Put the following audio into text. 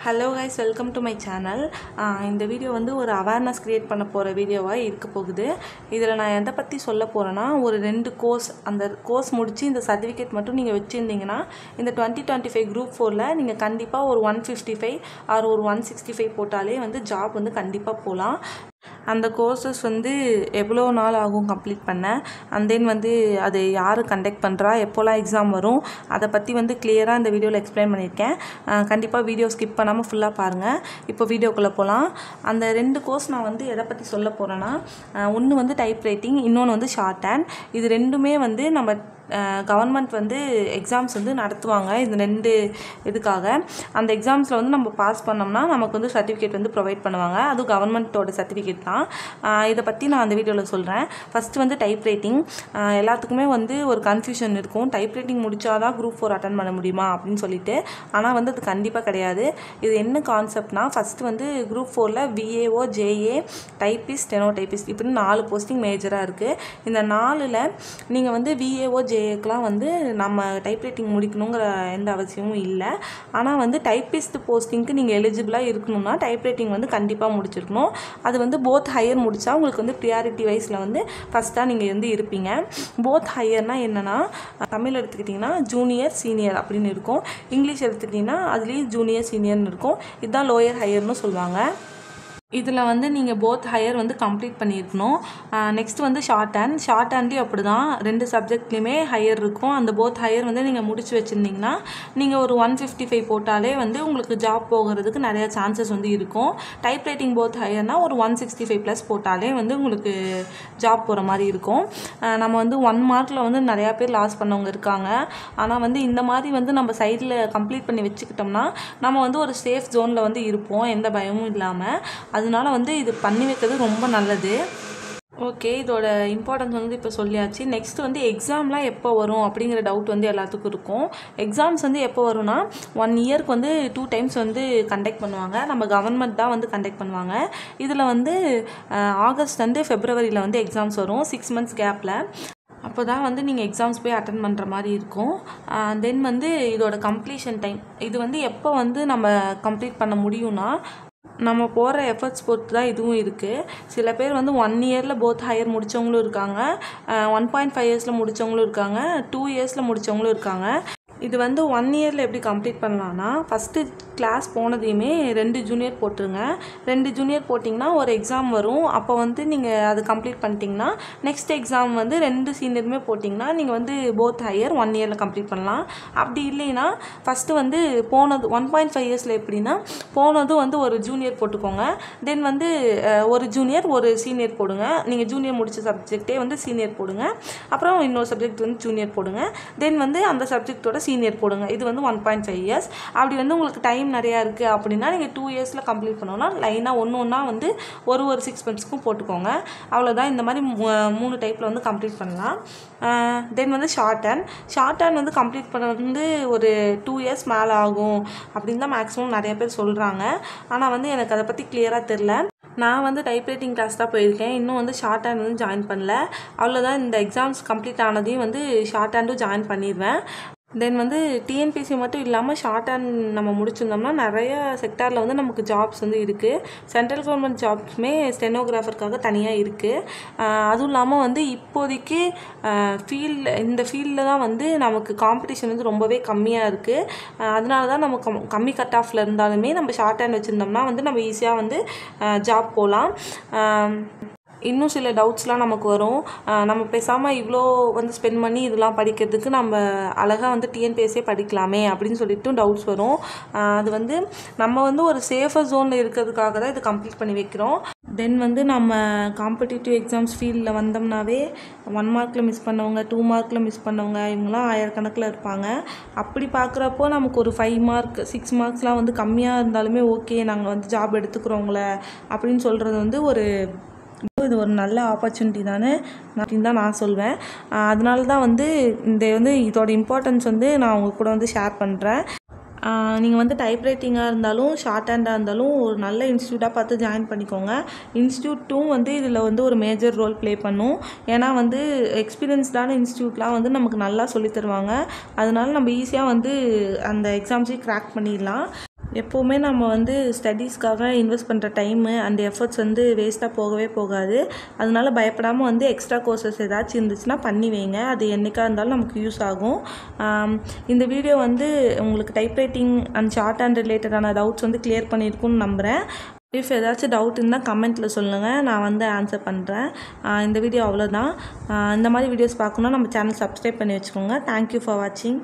Hello guys, welcome to my channel. இந்த video வந்து ஒரு அவேர்னஸ் க்ரியேட் பண்ண போகிற வீடியோவாக இருக்க போகுது. இதில் நான் எதை பற்றி சொல்ல போகிறேன்னா, ஒரு 2 கோர்ஸ், அந்த கோர்ஸ் முடித்து இந்த சர்டிஃபிகேட் மட்டும் நீங்கள் வச்சுருந்தீங்கன்னா இந்த 2025 குரூப் 4ல் நீங்கள் கண்டிப்பாக ஒரு 155 ஆர் ஒரு 165 போட்டாலே வந்து ஜாப் வந்து கண்டிப்பாக போகலாம். அந்த கோர்சஸ் வந்து எவ்வளோ நாள் ஆகும் கம்ப்ளீட் பண்ண, அண்ட் தென் வந்து அது யார் கண்டக்ட் பண்ணுறா, எப்போலாம் எக்ஸாம் வரும், அதை பற்றி வந்து கிளியராக இந்த வீடியோவில் எக்ஸ்பிளைன் பண்ணியிருக்கேன். கண்டிப்பாக வீடியோ ஸ்கிப் பண்ணாமல் ஃபுல்லாக பாருங்கள். இப்போ வீடியோக்குள்ளே போகலாம். அந்த 2 கோர்ஸ் நான் வந்து எதை பற்றி சொல்ல போகிறேன்னா, ஒன்று வந்து டைப் ரைட்டிங், இன்னொன்று வந்து ஷார்ட் ஹேண்ட். இது ரெண்டுமே வந்து நம்ம கவர்மெண்ட் வந்து எக்ஸாம்ஸ் வந்து நடத்துவாங்க. இந்த 2 இதுக்காக அந்த எக்ஸாம்ஸில் வந்து நம்ம பாஸ் பண்ணோம்னா நமக்கு வந்து சர்டிஃபிகேட் வந்து ப்ரொவைட் பண்ணுவாங்க. அதுவும் கவர்மெண்ட்டோட சர்டிஃபிகேட் தான். இதை பற்றி நான் அந்த வீடியோவில் சொல்கிறேன். ஃபஸ்ட்டு வந்து டைப் ரைட்டிங். எல்லாத்துக்குமே வந்து ஒரு கன்ஃபியூஷன் இருக்கும், டைப் ரைட்டிங் முடித்தாதான் குரூப் 4 அட்டன் பண்ண முடியுமா அப்படின்னு சொல்லிட்டு. ஆனால் வந்து அது கண்டிப்பாக கிடையாது. இது என்ன கான்செப்ட்னா, ஃபஸ்ட்டு வந்து குரூப் 4ல் VAO, JA, typist, steno typist இப்படின்னு 4 போஸ்டிங் மேஜராக இருக்குது. இந்த 4ல் நீங்கள் வந்து விஏஓ, ஜேஏக்கெலாம் வந்து நம்ம டைப்ரைட்டிங் முடிக்கணுங்கிற எந்த அவசியமும் இல்லை. ஆனால் வந்து டைப்பிஸ்ட் போஸ்டிங்க்கு நீங்கள் எலிஜிபிளாக இருக்கணும்னா டைப்ரைட்டிங் வந்து கண்டிப்பாக முடிச்சிருக்கணும். அது வந்து போத் ஹையர் முடித்தா உங்களுக்கு வந்து ப்ரியாரிட்டி வைஸில் வந்து ஃபஸ்ட்டாக நீங்கள் வந்து இருப்பீங்க. போத் ஹையர்னால் என்னென்னா, தமிழ் எடுத்துக்கிட்டிங்கன்னா ஜூனியர், சீனியர் அப்படின்னு இருக்கும். இங்கிலீஷ் எடுத்துக்கிட்டிங்கன்னா அதுலேயும் ஜூனியர், சீனியர்னு இருக்கும். இதுதான் லோயர் ஹையர்னு சொல்லுவாங்க. இதில் வந்து நீங்கள் போத் ஹையர் வந்து கம்ப்ளீட் பண்ணியிருக்கணும். நெக்ஸ்ட் வந்து ஷார்ட் ஹேண்ட்லேயும் அப்படி தான், 2 சப்ஜெக்ட்லேயுமே ஹையர் இருக்கும். அந்த போத் ஹையர் வந்து நீங்கள் முடிச்சு வச்சுருந்தீங்கன்னா நீங்கள் ஒரு 155 போட்டாலே வந்து உங்களுக்கு ஜாப் போகிறதுக்கு நிறையா சான்சஸ் வந்து இருக்கும். டைப் ரைட்டிங் போத் ஹையர்னால் ஒரு 165 ப்ளஸ் போட்டாலே வந்து உங்களுக்கு ஜாப் போகிற மாதிரி இருக்கும். நம்ம வந்து 1 மார்க்கில் வந்து நிறையா பேர் லாஸ் பண்ணவங்க இருக்காங்க. ஆனால் வந்து இந்த மாதிரி வந்து நம்ம சைடில் கம்ப்ளீட் பண்ணி வச்சுக்கிட்டோம்னா நம்ம வந்து ஒரு சேஃப் ஜோனில் வந்து இருப்போம், எந்த பயமும் இல்லாமல். அதனால வந்து இது பண்ணி வைக்கிறது ரொம்ப நல்லது. ஓகே, இதோட இம்பார்ட்டன்ஸ் வந்து இப்போ சொல்லியாச்சு. நெக்ஸ்ட் வந்து எக்ஸாம்லாம் எப்போ வரும் அப்படிங்கிற டவுட் வந்து எல்லாத்துக்கும் இருக்கும். எக்ஸாம்ஸ் வந்து எப்போ வரும்னா, 1 இயருக்கு வந்து 2 டைம்ஸ் வந்து கண்டக்ட் பண்ணுவாங்க. நம்ம கவர்மெண்ட் தான் வந்து கண்டக்ட் பண்ணுவாங்க. இதில் வந்து ஆகஸ்ட் அண்டு ஃபெப்ரவரியில் வந்து எக்ஸாம்ஸ் வரும், 6 மந்த்ஸ் கேப்பில். அப்போ தான் வந்து நீங்கள் எக்ஸாம்ஸ் போய் அட்டன் பண்ணுற மாதிரி இருக்கும். தென் வந்து இதோட கம்ப்ளீஷன் டைம், இது வந்து எப்போ வந்து நம்ம கம்ப்ளீட் பண்ண முடியும்னா, நம்ம போகிற எஃபர்ட்ஸ் பொறுத்து தான் இதுவும் இருக்குது. சில பேர் வந்து 1 இயரில் போத் ஹையர் முடித்தவங்களும் இருக்காங்க, 1.5 இயர்ஸில் முடித்தவங்களும் இருக்காங்க, 2 இயர்ஸில் முடித்தவங்களும் இருக்காங்க. இது வந்து 1 இயரில் எப்படி கம்ப்ளீட் பண்ணலான்னா, ஃபஸ்ட்டு கிளாஸ் போனதையுமே 2 ஜூனியர் போட்டுருங்க. 2 ஜூனியர் போட்டிங்கன்னா ஒரு எக்ஸாம் வரும். அப்போ வந்து நீங்கள் அது கம்ப்ளீட் பண்ணிட்டீங்கன்னா நெக்ஸ்ட் எக்ஸாம் வந்து 2 சீனியருமே போட்டிங்கன்னா நீங்கள் வந்து போத் ஹையர் 1 இயரில் கம்ப்ளீட் பண்ணலாம். அப்படி இல்லைன்னா ஃபஸ்ட்டு வந்து போனது 1.5 இயர்ஸில் எப்படின்னா, போனதும் வந்து ஒரு ஜூனியர் போட்டுக்கோங்க. தென் வந்து ஒரு ஜூனியர் ஒரு சீனியர் போடுங்க. நீங்கள் ஜூனியர் முடித்த சப்ஜெக்டே வந்து சீனியர் போடுங்க. அப்புறம் இன்னொரு சப்ஜெக்ட் வந்து ஜூனியர் போடுங்க. தென் வந்து அந்த சப்ஜெக்டோட சீனியர் போடுங்க. இது வந்து 1.5 இயர்ஸ். அப்படி வந்து உங்களுக்கு டைம் நிறையா இருக்குது அப்படின்னா நீங்கள் 2 இயர்ஸில் கம்ப்ளீட் பண்ணோன்னா லைனாக ஒன்றா வந்து ஒரு 6 மந்த்ஸ்க்கும் போட்டுக்கோங்க. அவ்வளோதான். இந்த மாதிரி 3 டைப்பில் வந்து கம்ப்ளீட் பண்ணலாம். தென் வந்து ஷார்ட் ஹேண்ட் வந்து கம்ப்ளீட் பண்ண வந்து ஒரு 2 இயர்ஸ் மேலே ஆகும் அப்படின்னு தான் மேக்ஸிமம் நிறைய பேர் சொல்கிறாங்க. ஆனால் வந்து எனக்கு அதை பற்றி கிளியராக தெரில. நான் வந்து டைப்ரைட்டிங் கிளாஸ் தான் போயிருக்கேன், இன்னும் வந்து ஷார்ட் ஹேண்ட் வந்து ஜாயின் பண்ணல. அவ்வளோதான். இந்த எக்ஸாம்ஸ் கம்ப்ளீட் ஆனதையும் வந்து ஷார்ட் ஹேண்டும் ஜாயின் பண்ணிடுவேன். தென் வந்து டிஎன்பிஎஸ்சி மட்டும் இல்லாமல் ஷார்ட் ஹேண்ட் நம்ம முடிச்சிருந்தோம்னா நிறைய செக்டாரில் வந்து நமக்கு ஜாப்ஸ் வந்து இருக்குது. சென்ட்ரல் கவர்மெண்ட் ஜாப்ஸுமே ஸ்டெனோகிராஃபருக்காக தனியாக இருக்குது. அதுவும் இல்லாமல் வந்து இப்போதைக்கு இந்த ஃபீல்டில் தான் வந்து நமக்கு காம்படிஷன் வந்து ரொம்பவே கம்மியாக இருக்குது. அதனால தான் நம்ம கம்மி கட் ஆஃபில் இருந்தாலுமே நம்ம ஷார்ட் ஹேண்ட் வச்சுருந்தோம்னா வந்து நம்ம ஈஸியாக வந்து ஜாப் போகலாம். இன்னும் சில டவுட்ஸ்லாம் நமக்கு வரும். நம்ம பேசாமல் இவ்வளோ வந்து ஸ்பெண்ட் பண்ணி இதெல்லாம் படிக்கிறதுக்கு நம்ம அழகாக வந்து டிஎன்பிஎஸ்சியே படிக்கலாமே அப்படின்னு சொல்லிட்டு டவுட்ஸ் வரும். அது வந்து நம்ம வந்து ஒரு சேஃபர் ஜோனில் இருக்கிறதுக்காக தான் இது கம்ப்ளீட் பண்ணி வைக்கிறோம். தென் வந்து நம்ம காம்படிட்டிவ் எக்ஸாம்ஸ் ஃபீல்டில் வந்தோம்னாவே 1 மார்க்கில் மிஸ் பண்ணவங்க, 2 மார்க்கில் மிஸ் பண்ணவங்க, இவங்களாம் ஆயிரக்கணக்கில் இருப்பாங்க. அப்படி பார்க்குறப்போ நமக்கு ஒரு 5 மார்க் 6 மார்க்ஸ்லாம் வந்து கம்மியாக இருந்தாலுமே ஓகே, நாங்கள் வந்து ஜாப் எடுத்துக்கிறோங்கள அப்படின்னு சொல்கிறது வந்து இது ஒரு நல்ல ஆப்பர்ச்சுனிட்டி தானே அப்படின்னு தான் நான் சொல்வேன். அதனால தான் வந்து இதோட இம்பார்ட்டன்ஸ் வந்து நான் உங்கள் கூட வந்து ஷேர் பண்ணுறேன். நீங்கள் வந்து டைப்ரைட்டிங்காக இருந்தாலும் ஷார்ட் ஹேண்டாக இருந்தாலும் ஒரு நல்ல இன்ஸ்டியூட்டாக பார்த்து ஜாயின் பண்ணிக்கோங்க. இன்ஸ்டியூட்டும் வந்து இதில் வந்து ஒரு மேஜர் ரோல் ப்ளே பண்ணும். ஏன்னா வந்து எக்ஸ்பீரியன்ஸ்டான இன்ஸ்டியூட்லாம் வந்து நமக்கு நல்லா சொல்லித் தருவாங்க. அதனால நம்ம ஈஸியாக வந்து அந்த எக்ஸாம்ஸையும் கிராக் பண்ணிடலாம். எப்போவுமே நம்ம வந்து ஸ்டடீஸ்க்காக இன்வெஸ்ட் பண்ணுற டைமு அண்ட் எஃபர்ட்ஸ் வந்து வேஸ்ட்டாக போகவே போகாது. அதனால பயப்படாமல் வந்து எக்ஸ்ட்ரா கோர்சஸ் ஏதாச்சும் இருந்துச்சுன்னா பண்ணி வைங்க. அது என்றைக்கா இருந்தாலும் நமக்கு யூஸ் ஆகும். இந்த வீடியோ வந்து உங்களுக்கு டைப்ரைட்டிங் அண்ட் ஷார்ட் ஹேண்ட் ரிலேட்டடான டவுட்ஸ் வந்து கிளியர் பண்ணியிருக்குன்னு நம்புகிறேன். இஃப் ஏதாச்சும் டவுட் இருந்தால் கமெண்ட்டில் சொல்லுங்கள், நான் வந்து ஆன்சர் பண்ணுறேன். இந்த வீடியோ அவ்வளோதான். இந்த மாதிரி வீடியோஸ் பார்க்கணுன்னா நம்ம சேனல் சப்ஸ்கிரைப் பண்ணி வச்சுக்கோங்க. தேங்க்யூ ஃபார் வாட்சிங்.